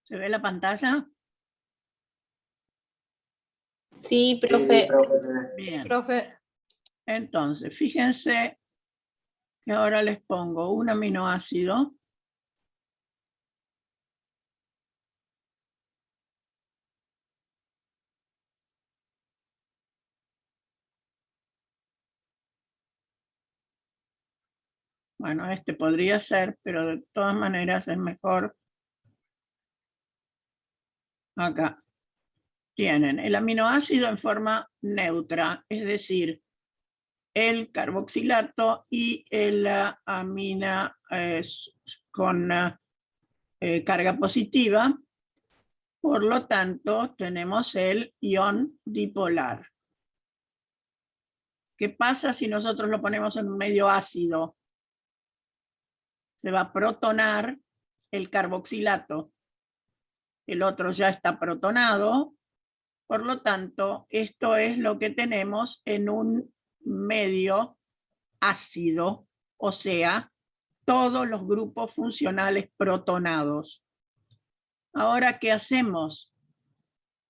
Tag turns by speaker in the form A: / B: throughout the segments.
A: ¿Se ve la pantalla?
B: Sí, profe.
A: Bien.
B: Profe.
A: Entonces, fíjense que ahora les pongo un aminoácido. Bueno, este podría ser, pero de todas maneras es mejor. Acá tienen el aminoácido en forma neutra, es decir, el carboxilato y el amina con carga positiva. Por lo tanto, tenemos el ion dipolar. ¿Qué pasa si nosotros lo ponemos en un medio ácido? Se va a protonar el carboxilato. El otro ya está protonado. Por lo tanto, esto es lo que tenemos en un medio ácido, o sea, todos los grupos funcionales protonados. Ahora, ¿qué hacemos?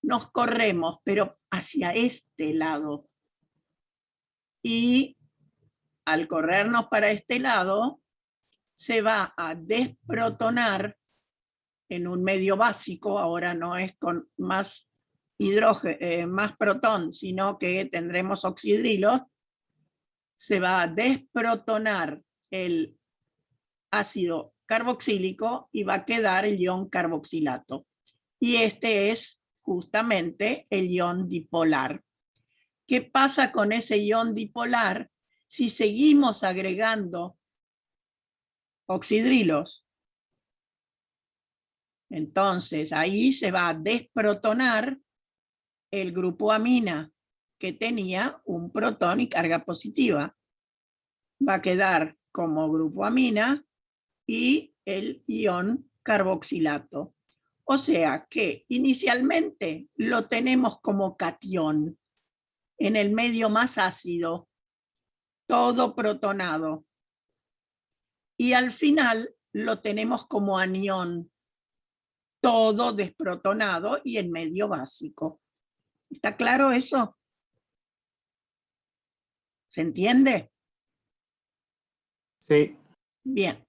A: Nos corremos, pero hacia este lado. Y al corrernos para este lado, se va a desprotonar en un medio básico, ahora no es con más hidrógeno, más protón, sino que tendremos oxidrilos, se va a desprotonar el ácido carboxílico y va a quedar el ion carboxilato. Y este es justamente el ion dipolar. ¿Qué pasa con ese ion dipolar si seguimos agregando oxidrilos? Entonces ahí se va a desprotonar el grupo amina que tenía un protón y carga positiva. Va a quedar como grupo amina y el ion carboxilato. O sea que inicialmente lo tenemos como catión en el medio más ácido, todo protonado. Y al final lo tenemos como anión, todo desprotonado y en medio básico. ¿Está claro eso? ¿Se entiende?
C: Sí.
A: Bien.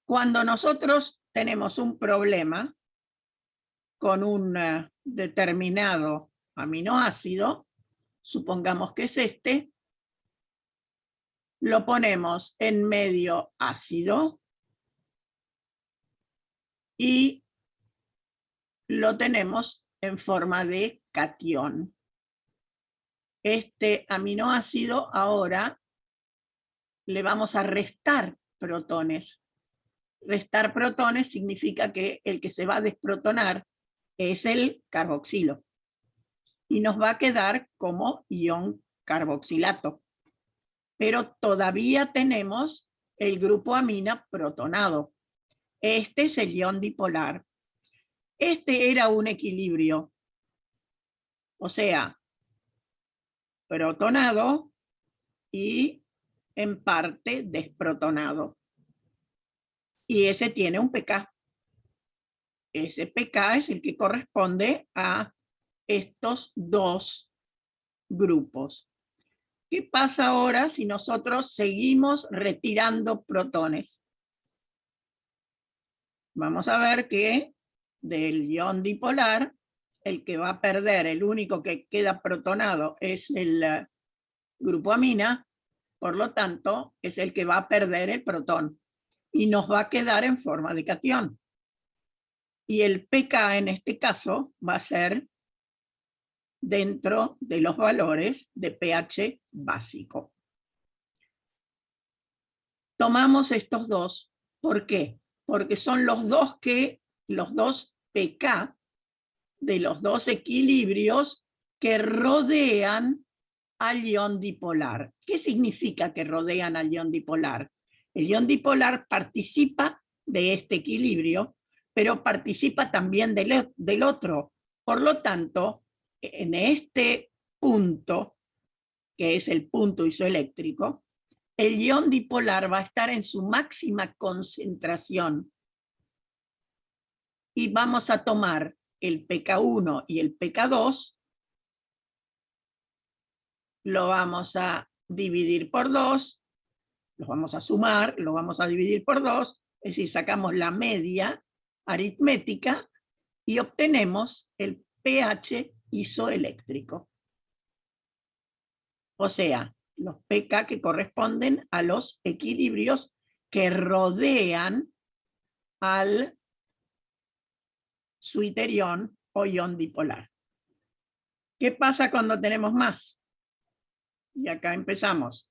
A: Cuando nosotros tenemos un problema con un determinado aminoácido, supongamos que es este, lo ponemos en medio ácido y lo tenemos en forma de catión. Este aminoácido ahora le vamos a restar protones. Restar protones significa que el que se va a desprotonar es el carboxilo. Y nos va a quedar como ion carboxilato. Pero todavía tenemos el grupo amina protonado. Este es el ion dipolar. Este era un equilibrio. O sea, protonado y en parte desprotonado. Y ese tiene un pK. Ese pK es el que corresponde a estos dos grupos. ¿Qué pasa ahora si nosotros seguimos retirando protones? Vamos a ver que del ion dipolar, el que va a perder, el único que queda protonado es el grupo amina, por lo tanto, es el que va a perder el protón y nos va a quedar en forma de catión. Y el pK en este caso va a ser dentro de los valores de pH básico. Tomamos estos dos. ¿Por qué? Porque son los dos pK de los dos equilibrios que rodean al ion dipolar. ¿Qué significa que rodean al ion dipolar? El ion dipolar participa de este equilibrio, pero participa también del otro. Por lo tanto, en este punto, que es el punto isoeléctrico, el ion dipolar va a estar en su máxima concentración. y vamos a tomar el pK1 y el pK2, lo vamos a dividir por 2, los vamos a sumar, lo vamos a dividir por 2, es decir, sacamos la media aritmética y obtenemos el pH isoeléctrico. O sea, los pK que corresponden a los equilibrios que rodean al suiterión o ion dipolar. ¿Qué pasa cuando tenemos más? Y acá empezamos.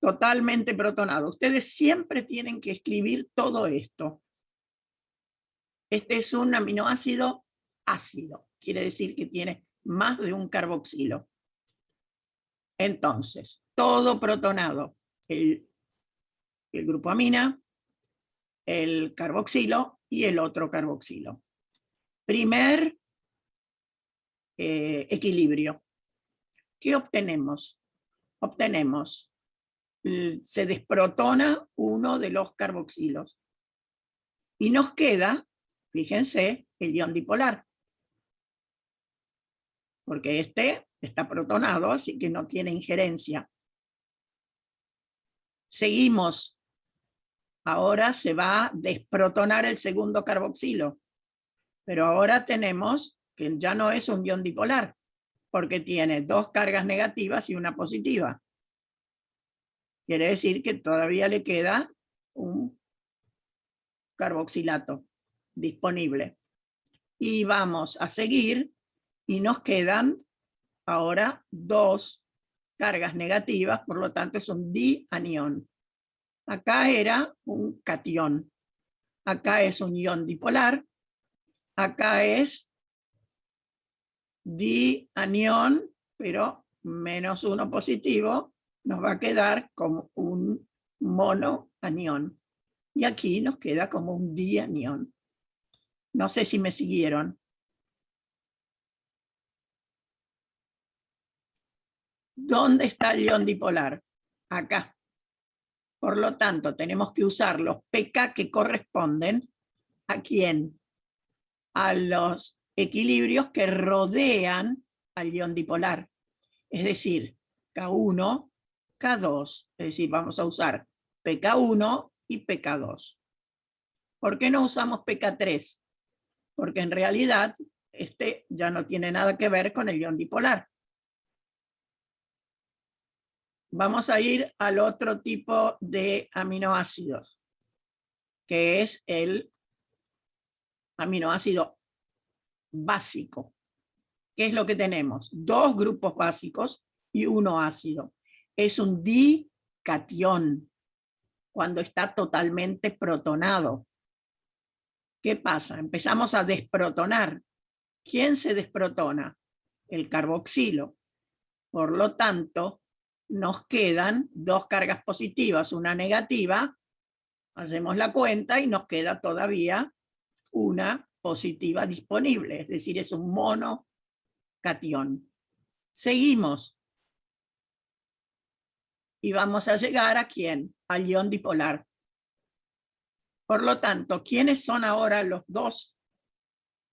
A: Totalmente protonado. Ustedes siempre tienen que escribir todo esto. Este es un aminoácido ácido. Quiere decir que tiene más de un carboxilo. Entonces, todo protonado. El grupo amina, el carboxilo y el otro carboxilo. Primer equilibrio. ¿Qué obtenemos? Obtenemos, se desprotona uno de los carboxilos y nos queda, fíjense, el ion dipolar, porque este está protonado, así que no tiene injerencia. Seguimos. Ahora se va a desprotonar el segundo carboxilo, pero ahora tenemos que ya no es un ion dipolar, porque tiene dos cargas negativas y una positiva. Quiere decir que todavía le queda un carboxilato disponible. Y vamos a seguir y nos quedan ahora dos cargas negativas, por lo tanto es un dianión. Acá era un catión. Acá es un ion dipolar. Acá es dianión, pero menos uno positivo, nos va a quedar como un monoanión. Y aquí nos queda como un dianión. No sé si me siguieron. ¿Dónde está el ion dipolar? Acá. Por lo tanto, tenemos que usar los pK que corresponden ¿a quién? A los equilibrios que rodean al ion dipolar. Es decir, K1, K2. Es decir, vamos a usar pK1 y pK2. ¿Por qué no usamos pK3? Porque en realidad este ya no tiene nada que ver con el ion dipolar. Vamos a ir al otro tipo de aminoácidos, que es el aminoácido básico. ¿Qué es lo que tenemos? Dos grupos básicos y uno ácido. Es un dicatión cuando está totalmente protonado. ¿Qué pasa? Empezamos a desprotonar. ¿Quién se desprotona? El carboxilo. Por lo tanto, nos quedan dos cargas positivas, una negativa. Hacemos la cuenta y nos queda todavía una positiva disponible, es decir, es un monocatión. Seguimos. Y vamos a llegar ¿a quién? Al ion dipolar. Por lo tanto, ¿quiénes son ahora los dos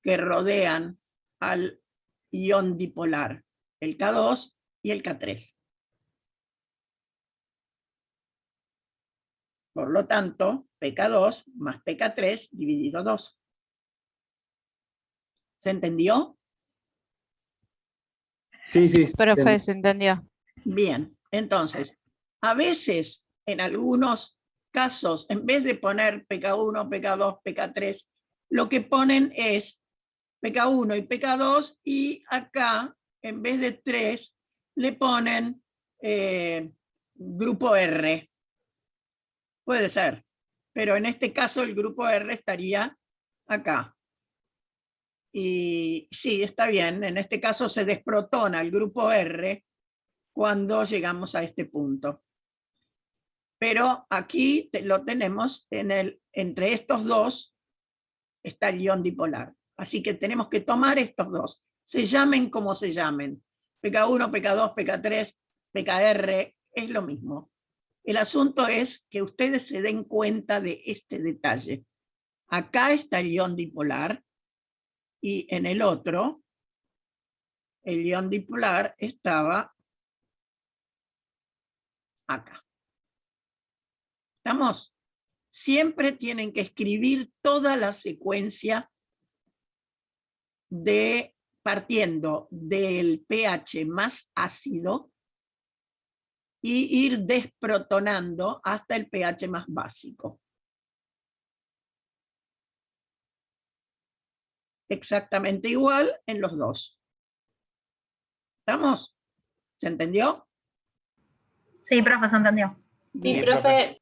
A: que rodean al ion dipolar? El K2 y el K3. Por lo tanto, pK2 más pK3 dividido 2. ¿Se entendió?
C: Sí, sí.
B: Profe, se entendió.
A: Bien, entonces, a veces, en algunos casos, en vez de poner pK1, pK2, pK3, lo que ponen es pK1 y pK2 y acá, en vez de 3, le ponen grupo R. Puede ser, pero en este caso el grupo R estaría acá. Y sí, está bien, en este caso se desprotona el grupo R cuando llegamos a este punto. Pero aquí lo tenemos, entre estos dos está el ion dipolar. Así que tenemos que tomar estos dos, se llamen como se llamen. pK1, pK2, pK3, pKr, es lo mismo. El asunto es que ustedes se den cuenta de este detalle. Acá está el ion dipolar y en el otro, el ion dipolar estaba acá. ¿Estamos? Siempre tienen que escribir toda la secuencia partiendo del pH más ácido y ir desprotonando hasta el pH más básico. Exactamente igual en los dos. ¿Estamos? ¿Se entendió?
C: Sí, profe, se entendió.
B: Sí, profe.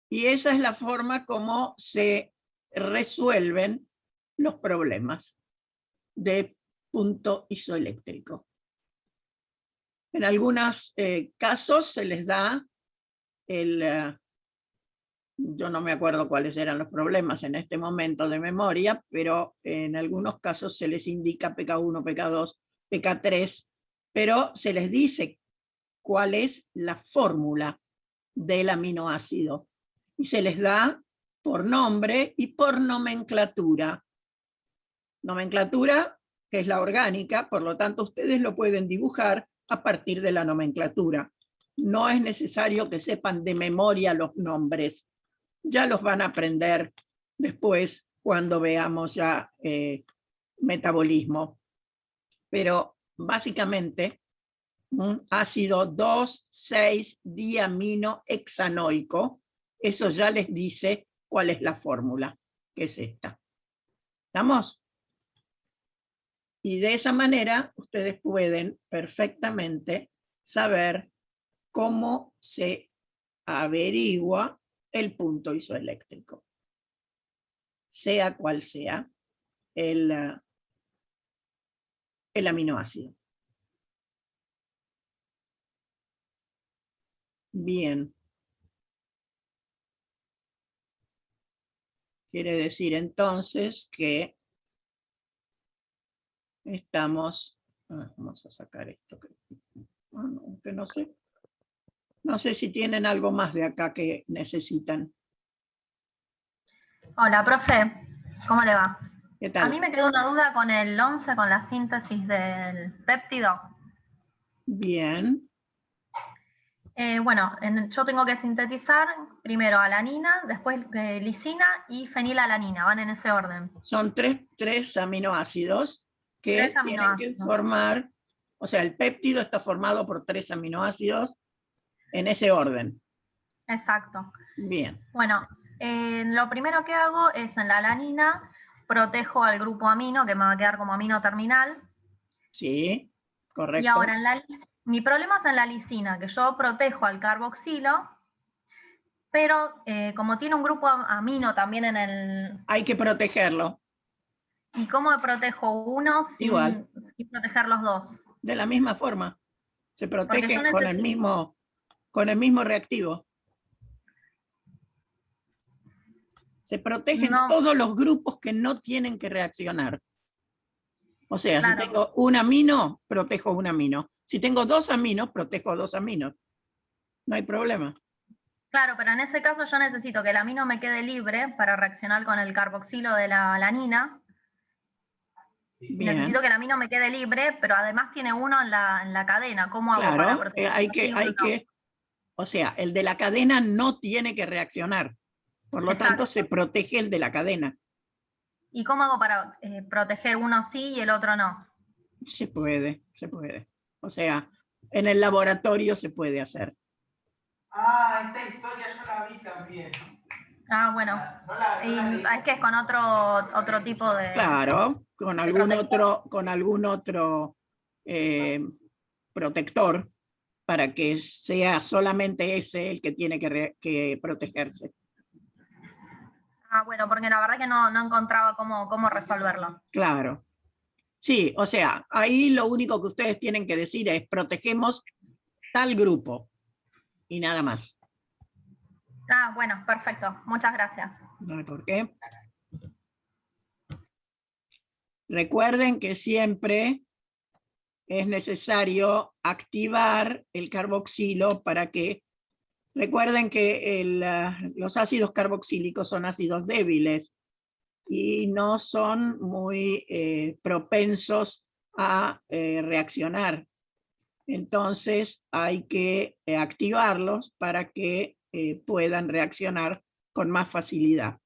A: Y esa es la forma como se resuelven los problemas de punto isoeléctrico. En algunos casos se les da yo no me acuerdo cuáles eran los problemas en este momento de memoria, pero en algunos casos se les indica PK1, PK2, PK3, pero se les dice cuál es la fórmula del aminoácido y se les da por nombre y por nomenclatura. Nomenclatura que es la orgánica, por lo tanto ustedes lo pueden dibujar a partir de la nomenclatura. No es necesario que sepan de memoria los nombres. Ya los van a aprender después cuando veamos ya metabolismo. Pero básicamente, ácido 2,6-diaminohexanoico, eso ya les dice cuál es la fórmula, que es esta. ¿Estamos? Y de esa manera ustedes pueden perfectamente saber cómo se averigua el punto isoeléctrico, sea cual sea el aminoácido. Bien. Quiere decir entonces que estamos... vamos a sacar esto. Que no sé. No sé si tienen algo más de acá que necesitan.
C: Hola, profe. ¿Cómo le va?
A: ¿Qué tal?
C: A mí me quedó una duda con el 11, con la síntesis del péptido.
A: Bien.
C: Bueno, yo tengo que sintetizar primero alanina, después lisina y fenilalanina. Van en ese orden.
A: Son tres aminoácidos que tienen que formar, o sea, el péptido está formado por 3 aminoácidos en ese orden.
C: Exacto.
A: Bien.
C: Bueno, lo primero que hago es en la alanina, protejo al grupo amino, que me va a quedar como amino terminal.
A: Sí, correcto.
C: Y ahora mi problema es en la lisina, que yo protejo al carboxilo, pero como tiene un grupo amino también en el...
A: Hay que protegerlo.
C: ¿Y cómo protejo uno sin proteger los dos?
A: De la misma forma. Se protege
C: con
A: el mismo reactivo. Se protegen todos los grupos que no tienen que reaccionar. O sea, claro, si tengo un amino, protejo un amino. Si tengo 2 aminos, protejo 2 aminos. No hay problema.
C: Claro, pero en ese caso yo necesito que el amino me quede libre para reaccionar con el carboxilo de la alanina. Bien. Necesito que el amino me quede libre, pero además tiene uno en la cadena. ¿Cómo hago para proteger?
A: O sea, el de la cadena no tiene que reaccionar. Por lo tanto, se protege el de la cadena.
C: ¿Y cómo hago para proteger uno sí y el otro no?
A: Se puede, se puede. O sea, en el laboratorio se puede hacer.
D: Ah, esta historia yo la vi también.
C: Ah, bueno. Es que es con otro tipo de...
A: Claro, con algún otro protector para que sea solamente ese el que tiene que protegerse.
C: Ah, bueno, porque la verdad que no encontraba cómo resolverlo.
A: Claro. Sí, o sea, ahí lo único que ustedes tienen que decir es protegemos tal grupo y nada más.
C: Ah, bueno, perfecto. Muchas gracias.
A: No hay por qué. Recuerden que siempre es necesario activar el carboxilo para que... Recuerden que los ácidos carboxílicos son ácidos débiles, y no son muy propensos a reaccionar. Entonces hay que activarlos para que puedan reaccionar con más facilidad.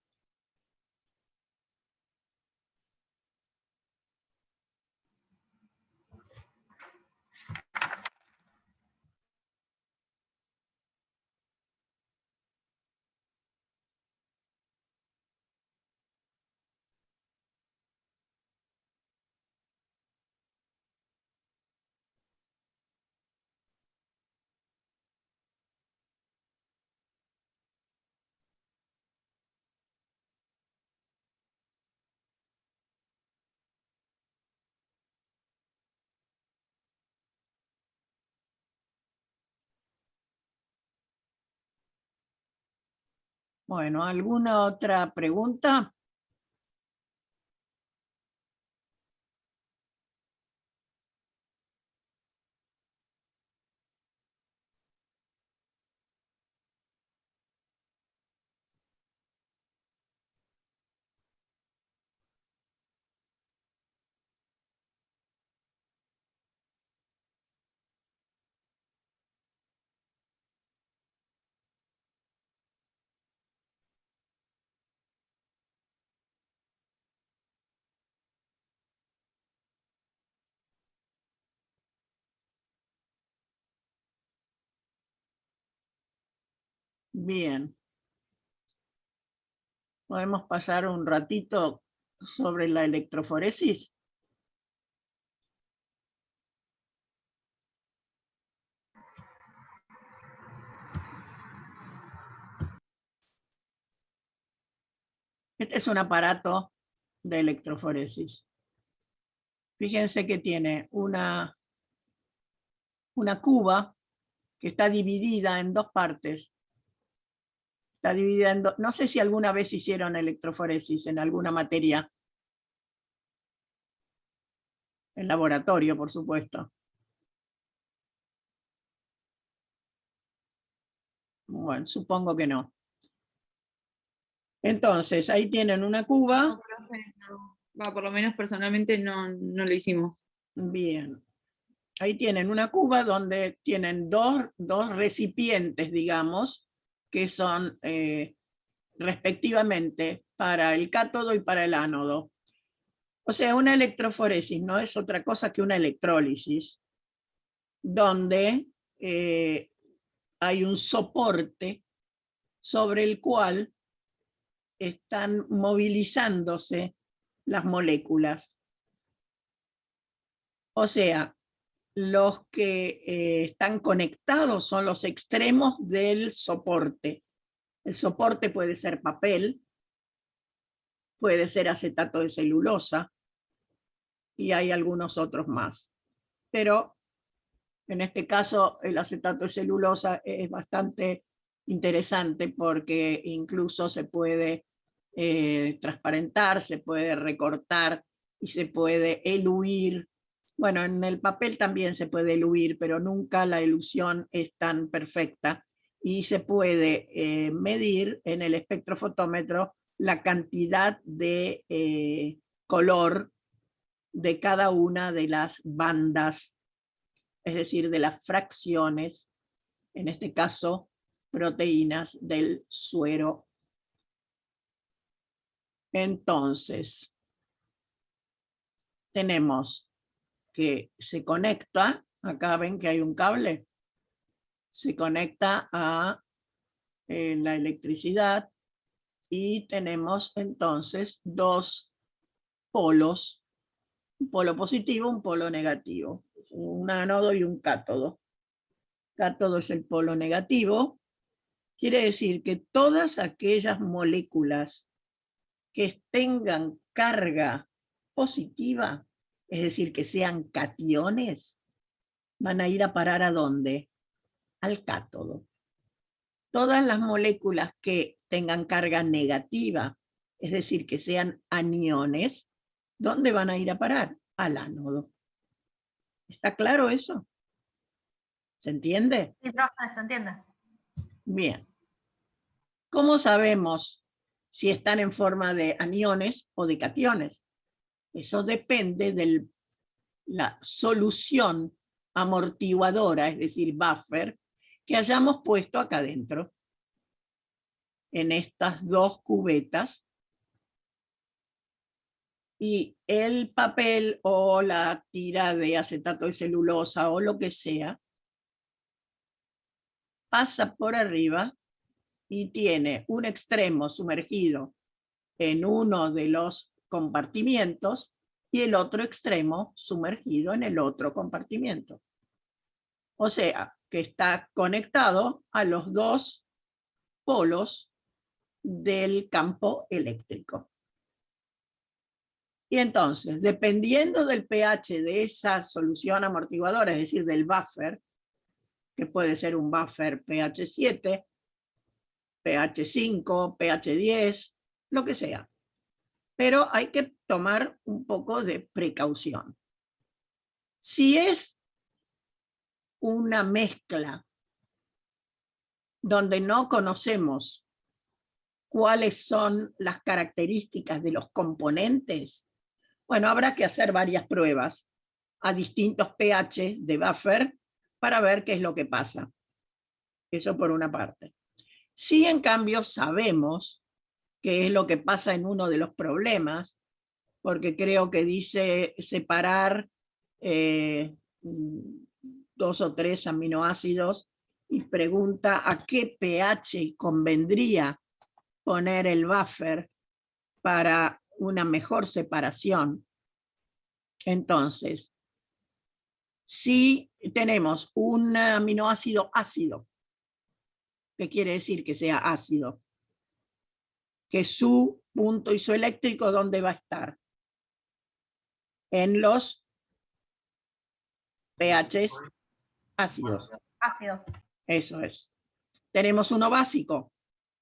A: Bueno, ¿alguna otra pregunta? Bien. ¿Podemos pasar un ratito sobre la electroforesis? Este es un aparato de electroforesis. Fíjense que tiene una cuba que está dividida en dos partes. Está dividida en no sé si alguna vez hicieron electroforesis en alguna materia. En laboratorio, por supuesto. Bueno, supongo que no. Entonces, ahí tienen una cuba.
B: No, profe, no. Va, por lo menos personalmente no lo hicimos.
A: Bien. Ahí tienen una cuba donde tienen dos recipientes, digamos, que son respectivamente para el cátodo y para el ánodo. O sea, una electroforesis no es otra cosa que una electrólisis, donde hay un soporte sobre el cual están movilizándose las moléculas. O sea, los que están conectados son los extremos del soporte. El soporte puede ser papel, puede ser acetato de celulosa, y hay algunos otros más. Pero en este caso el acetato de celulosa es bastante interesante porque incluso se puede transparentar, se puede recortar y se puede eluir. Bueno, en el papel también se puede eluir, pero nunca la elusión es tan perfecta, y se puede medir en el espectrofotómetro la cantidad de color de cada una de las bandas, es decir, de las fracciones, en este caso proteínas del suero. Entonces, tenemos que se conecta, acá ven que hay un cable, se conecta a la electricidad, y tenemos entonces dos polos, un polo positivo, un polo negativo, un ánodo y un cátodo. Cátodo es el polo negativo, quiere decir que todas aquellas moléculas que tengan carga positiva, es decir, que sean cationes, van a ir a parar ¿a dónde? Al cátodo. Todas las moléculas que tengan carga negativa, es decir, que sean aniones, ¿dónde van a ir a parar? Al ánodo. ¿Está claro eso? ¿Se entiende?
C: Sí, profe, se entiende.
A: Bien. ¿Cómo sabemos si están en forma de aniones o de cationes. Eso depende de la solución amortiguadora, es decir, buffer, que hayamos puesto acá adentro, en estas dos cubetas. Y el papel o la tira de acetato de celulosa o lo que sea, pasa por arriba y tiene un extremo sumergido en uno de los compartimientos y el otro extremo sumergido en el otro compartimiento. O sea, que está conectado a los dos polos del campo eléctrico. Y entonces, dependiendo del pH de esa solución amortiguadora, es decir, del buffer, que puede ser un buffer pH 7, pH 5, pH 10, lo que sea. Pero hay que tomar un poco de precaución. Si es una mezcla donde no conocemos cuáles son las características de los componentes, bueno, habrá que hacer varias pruebas a distintos pH de buffer para ver qué es lo que pasa. Eso por una parte. Si en cambio sabemos qué es lo que pasa en uno de los problemas, porque creo que dice separar 2 o 3 aminoácidos y pregunta a qué pH convendría poner el buffer para una mejor separación. Entonces, si tenemos un aminoácido ácido, ¿qué quiere decir que sea ácido? Que su punto isoeléctrico, ¿dónde va a estar? En los pHs ácidos.
C: Ácidos.
A: Eso es. Tenemos uno básico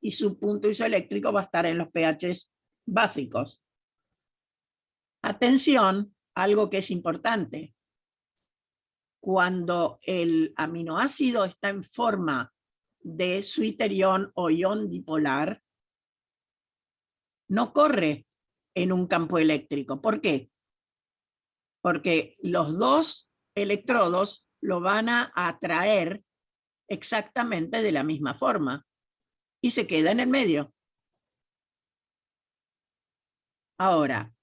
A: y su punto isoeléctrico va a estar en los pHs básicos. Atención, algo que es importante. Cuando el aminoácido está en forma de suiterión o ion dipolar, no corre en un campo eléctrico. ¿Por qué? Porque los dos electrodos lo van a atraer exactamente de la misma forma y se queda en el medio. Ahora,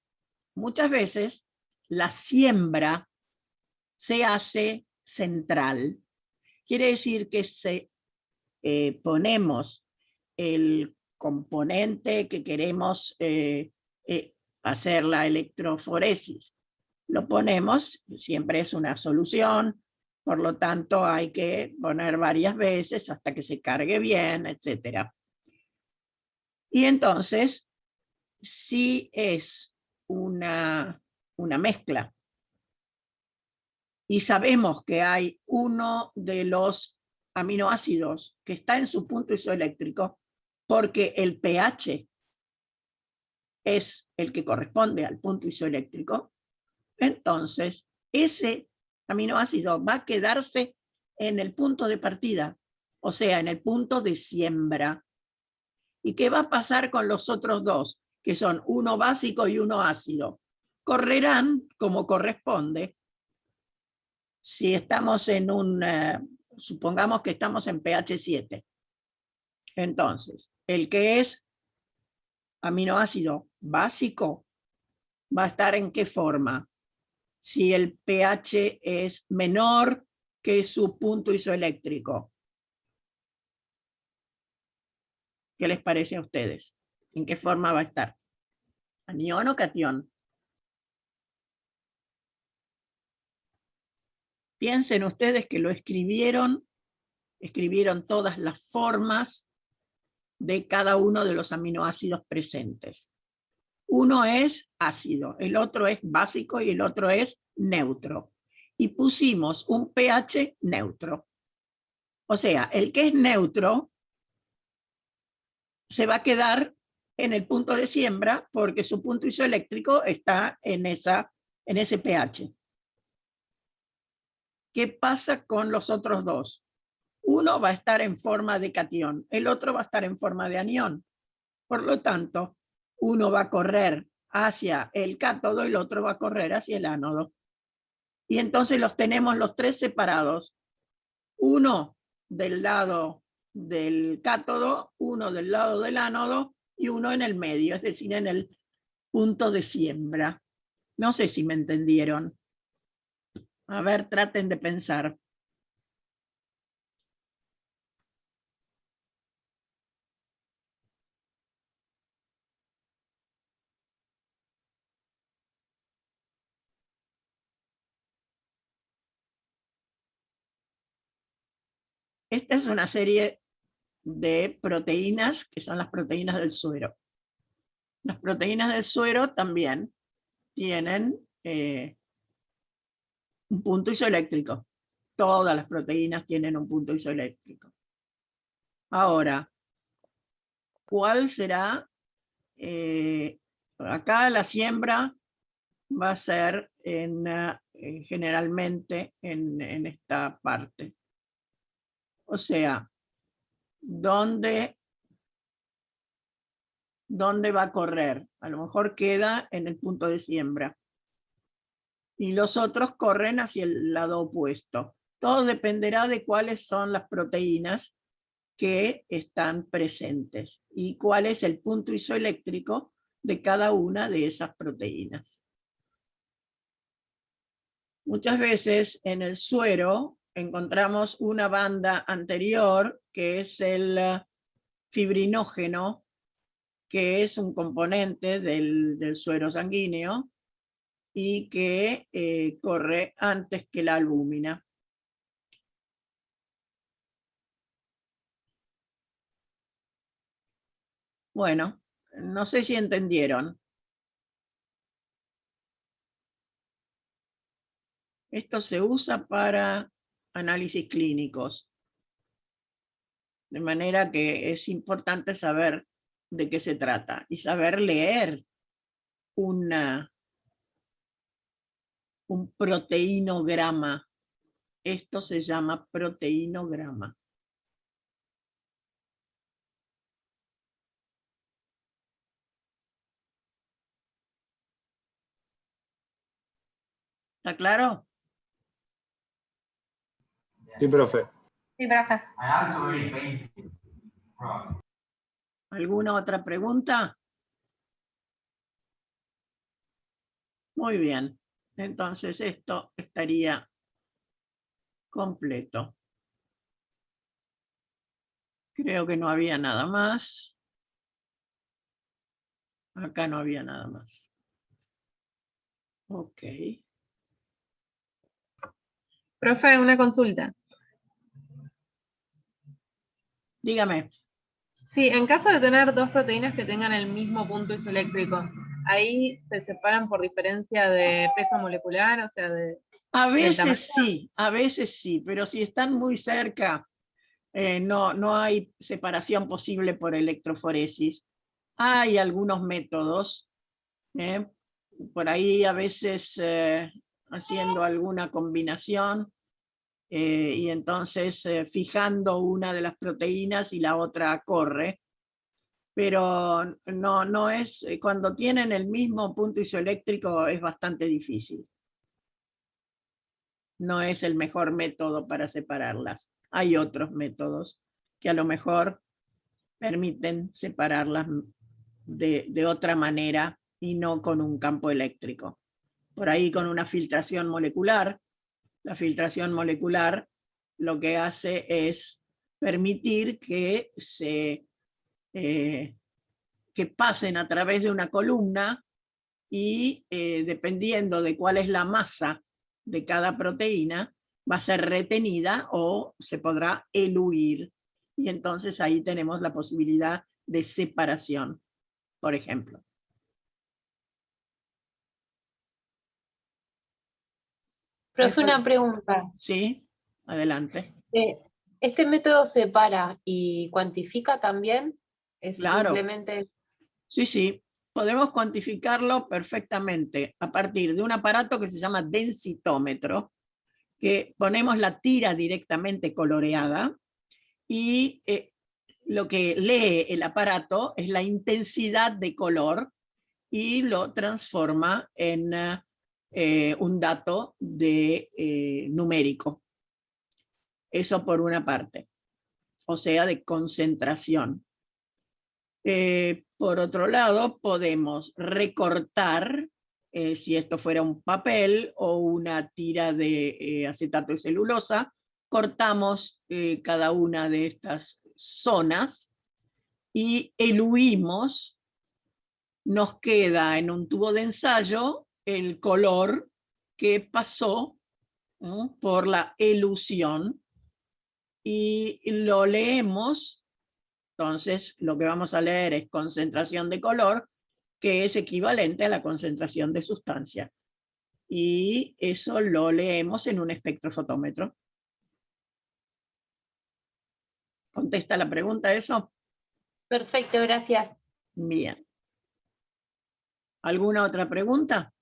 A: muchas veces la siembra se hace central. Quiere decir que ponemos el componente que queremos hacer la electroforesis. Lo ponemos, siempre es una solución, por lo tanto hay que poner varias veces hasta que se cargue bien, etc. Y entonces, si es una mezcla y sabemos que hay uno de los aminoácidos que está en su punto isoeléctrico, porque el pH es el que corresponde al punto isoeléctrico, entonces ese aminoácido va a quedarse en el punto de partida, o sea, en el punto de siembra. ¿Y qué va a pasar con los otros dos, que son uno básico y uno ácido? Correrán como corresponde. Si estamos en supongamos que estamos en pH 7. Entonces, el que es aminoácido básico va a estar ¿en qué forma? Si el pH es menor que su punto isoeléctrico. ¿Qué les parece a ustedes? ¿En qué forma va a estar? ¿Anión o catión? Piensen ustedes que lo escribieron todas las formas de cada uno de los aminoácidos presentes. Uno es ácido, el otro es básico y el otro es neutro. Y pusimos un pH neutro. O sea, el que es neutro se va a quedar en el punto de siembra porque su punto isoeléctrico está en ese pH. ¿Qué pasa con los otros dos? Uno va a estar en forma de catión, el otro va a estar en forma de anión. Por lo tanto, uno va a correr hacia el cátodo y el otro va a correr hacia el ánodo. Y entonces los tenemos los tres separados. Uno del lado del cátodo, uno del lado del ánodo y uno en el medio, es decir, en el punto de siembra. No sé si me entendieron. A ver, traten de pensar. Esta es una serie de proteínas que son las proteínas del suero. Las proteínas del suero también tienen un punto isoeléctrico. Todas las proteínas tienen un punto isoeléctrico. Ahora, ¿cuál será? Acá la siembra va a ser generalmente en esta parte. O sea, ¿dónde va a correr? A lo mejor queda en el punto de siembra. Y los otros corren hacia el lado opuesto. Todo dependerá de cuáles son las proteínas que están presentes y cuál es el punto isoeléctrico de cada una de esas proteínas. Muchas veces en el suero encontramos una banda anterior que es el fibrinógeno, que es un componente del suero sanguíneo y que corre antes que la albúmina. Bueno, no sé si entendieron. Esto se usa para análisis clínicos. De manera que es importante saber de qué se trata y saber leer un proteinograma. Esto se llama proteinograma. ¿Está claro?
E: Sí, profe.
C: Sí, profe.
A: ¿Alguna otra pregunta? Muy bien. Entonces esto estaría completo. Creo que no había nada más. Acá no había nada más. Ok.
B: Profe, una consulta.
A: Dígame.
B: Sí, en caso de tener dos proteínas que tengan el mismo punto isoeléctrico, ¿ahí se separan por diferencia de peso molecular? O sea,
A: A
B: ¿del tamaño?
A: veces sí, pero si están muy cerca, no hay separación posible por electroforesis. Hay algunos métodos, por ahí a veces haciendo alguna combinación y entonces fijando una de las proteínas y la otra corre, pero no es, cuando tienen el mismo punto isoeléctrico es bastante difícil. No es el mejor método para separarlas. Hay otros métodos que a lo mejor permiten separarlas de otra manera y no con un campo eléctrico. Por ahí con una filtración molecular. La filtración molecular lo que hace es permitir que que pasen a través de una columna y dependiendo de cuál es la masa de cada proteína, va a ser retenida o se podrá eluir. Y entonces ahí tenemos la posibilidad de separación, por ejemplo.
F: Profe, una pregunta.
A: Sí, adelante.
F: ¿Este método separa y cuantifica también? ¿Es
A: Claro.
F: simplemente...
A: Sí, podemos cuantificarlo perfectamente a partir de un aparato que se llama densitómetro, que ponemos la tira directamente coloreada y lo que lee el aparato es la intensidad de color y lo transforma en un dato numérico. Eso por una parte, o sea, de concentración. Por otro lado, podemos recortar, si esto fuera un papel o una tira de acetato de celulosa, cortamos cada una de estas zonas y eluimos, nos queda en un tubo de ensayo el color que pasó por la elusión y lo leemos. Entonces lo que vamos a leer es concentración de color, que es equivalente a la concentración de sustancia. Y eso lo leemos en un espectrofotómetro. ¿Contesta la pregunta eso?
F: Perfecto, gracias.
A: Bien. ¿Alguna otra pregunta?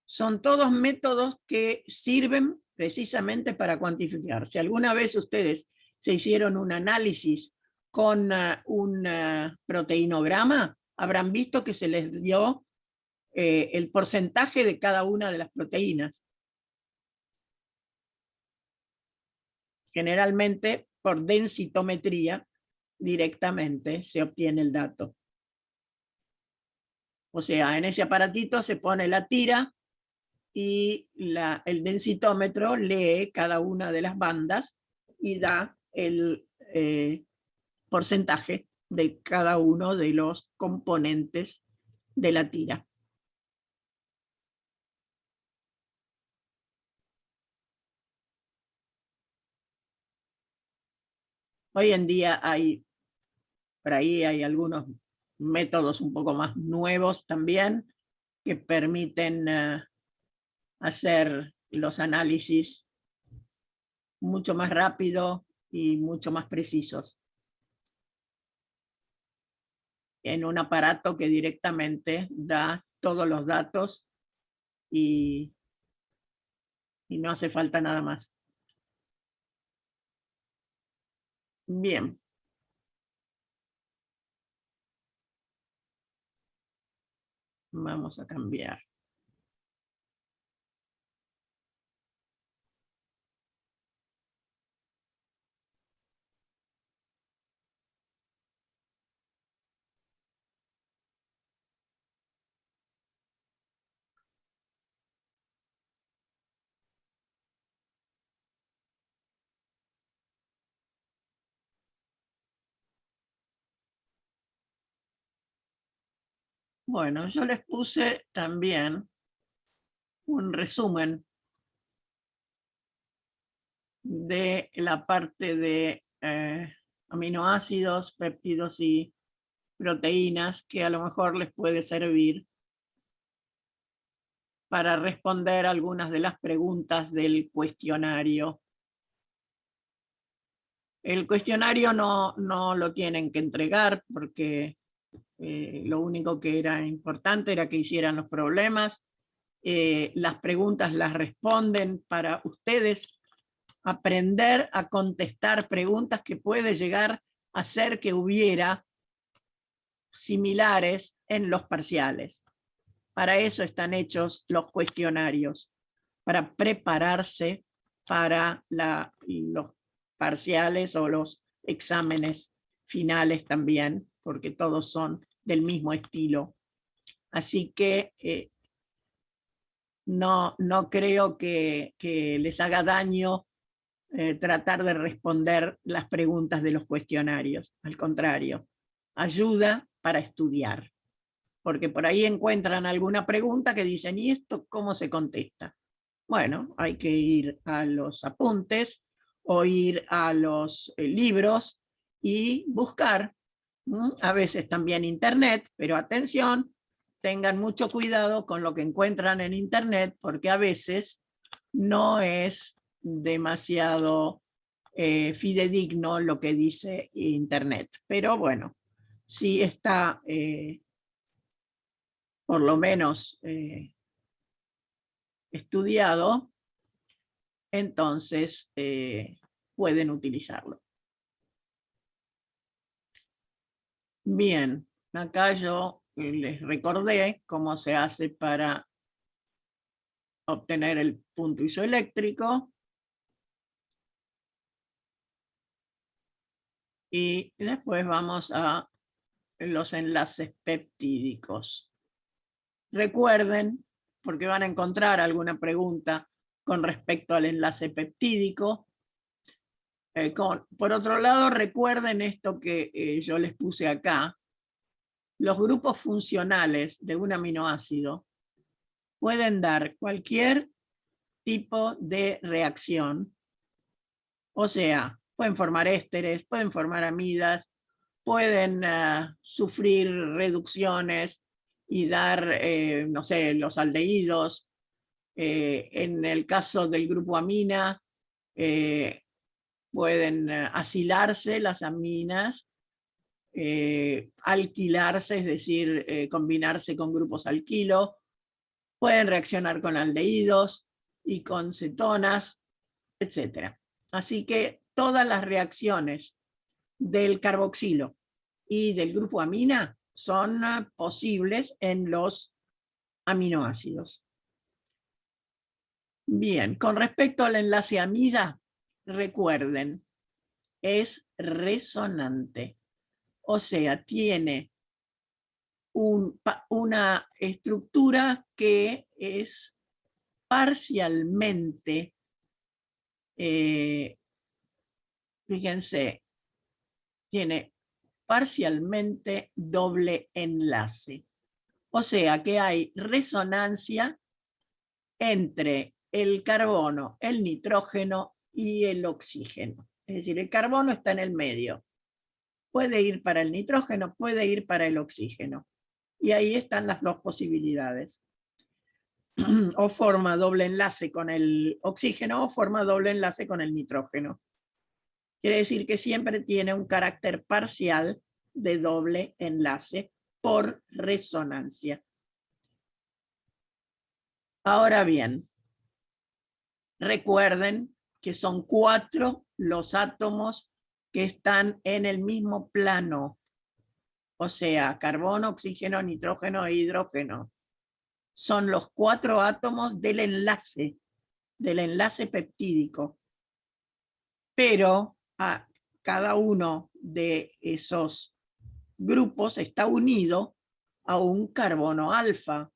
A: Son todos métodos que sirven precisamente para cuantificar. Si alguna vez ustedes se hicieron un análisis con un proteinograma, habrán visto que se les dio el porcentaje de cada una de las proteínas. Generalmente por densitometría directamente se obtiene el dato. O sea, en ese aparatito se pone la tira y el densitómetro lee cada una de las bandas y da el porcentaje de cada uno de los componentes de la tira. Hoy en día por ahí hay algunos métodos un poco más nuevos también que permiten hacer los análisis mucho más rápido y mucho más precisos en un aparato que directamente da todos los datos y no hace falta nada más. Bien. Vamos a cambiar. Bueno, yo les puse también un resumen de la parte de aminoácidos, péptidos y proteínas que a lo mejor les puede servir para responder algunas de las preguntas del cuestionario. El cuestionario no lo tienen que entregar porque lo único que era importante era que hicieran los problemas. Las preguntas las responden para ustedes aprender a contestar preguntas que puede llegar a ser que hubiera similares en los parciales. Para eso están hechos los cuestionarios, para prepararse para los parciales o los exámenes finales también, porque todos son del mismo estilo. Así que no creo que les haga daño tratar de responder las preguntas de los cuestionarios. Al contrario, ayuda para estudiar. Porque por ahí encuentran alguna pregunta que dicen, ¿y esto cómo se contesta? Bueno, hay que ir a los apuntes o ir a los libros y buscar. A veces también internet, pero atención, tengan mucho cuidado con lo que encuentran en internet, porque a veces no es demasiado fidedigno lo que dice internet. Pero bueno, sí está por lo menos estudiado, entonces pueden utilizarlo. Bien, acá yo les recordé cómo se hace para obtener el punto isoeléctrico. Y después vamos a los enlaces peptídicos. Recuerden, porque van a encontrar alguna pregunta con respecto al enlace peptídico. Por otro lado, recuerden esto que yo les puse acá. Los grupos funcionales de un aminoácido pueden dar cualquier tipo de reacción. O sea, pueden formar ésteres, pueden formar amidas, pueden sufrir reducciones y dar, no sé, los aldehídos. En el caso del grupo amina, pueden asilarse las aminas, alquilarse, es decir, combinarse con grupos alquilo, pueden reaccionar con aldehídos y con cetonas, etc. Así que todas las reacciones del carboxilo y del grupo amina son posibles en los aminoácidos. Bien, con respecto al enlace amida, recuerden, es resonante. O sea, tiene una estructura que es parcialmente, fíjense, tiene parcialmente doble enlace. O sea que hay resonancia entre el carbono, el nitrógeno y el oxígeno. Es decir, el carbono está en el medio. Puede ir para el nitrógeno, puede ir para el oxígeno. Y ahí están las dos posibilidades. O forma doble enlace con el oxígeno o forma doble enlace con el nitrógeno. Quiere decir que siempre tiene un carácter parcial de doble enlace por resonancia. Ahora bien, recuerden que son 4 los átomos que están en el mismo plano. O sea, carbono, oxígeno, nitrógeno e hidrógeno. Son los 4 átomos del enlace peptídico. Pero a cada uno de esos grupos está unido a un carbono alfa.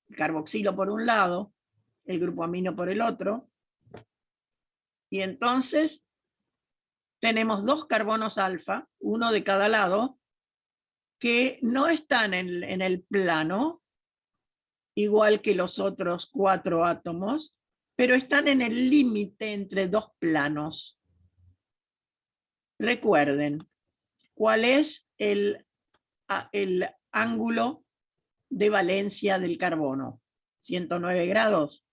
A: El carboxilo por un lado, el grupo amino por el otro. Y entonces tenemos 2 carbonos alfa, uno de cada lado, que no están en el plano, igual que los otros 4 átomos, pero están en el límite entre 2 planos. Recuerden, ¿cuál es el ángulo de valencia del carbono? 109 grados.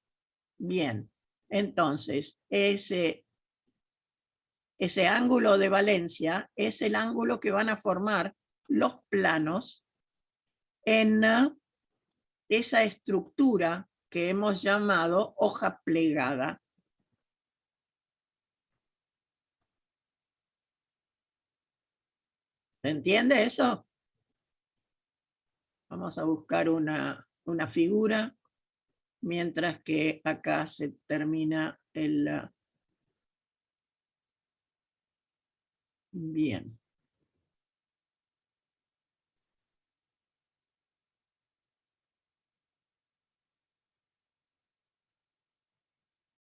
A: Bien, entonces ese ángulo de valencia es el ángulo que van a formar los planos en esa estructura que hemos llamado hoja plegada. ¿Se entiende eso? Vamos a buscar una figura mientras que acá se termina el... Bien.